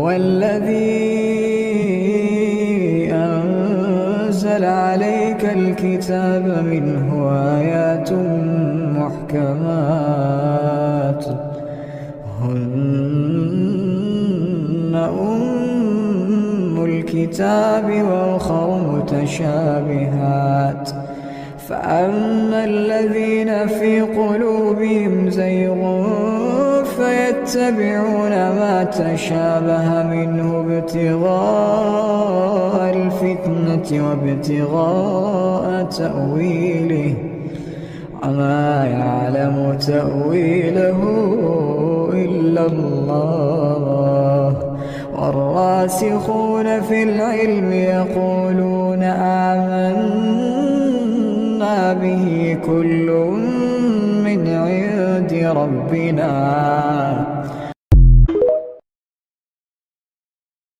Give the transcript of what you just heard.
هو الذي أنزل عليك الكتاب منه آيات محكمات هن أم الكتاب وأخر متشابهات فأما الذين في قلوبهم زيغ فيتبعون ما تشابه منه ابتغاء الفتنة وابتغاء تأويله وما يعلم تأويله إلا الله والراسخون في العلم يقولون آمنا به كل من عند ربنا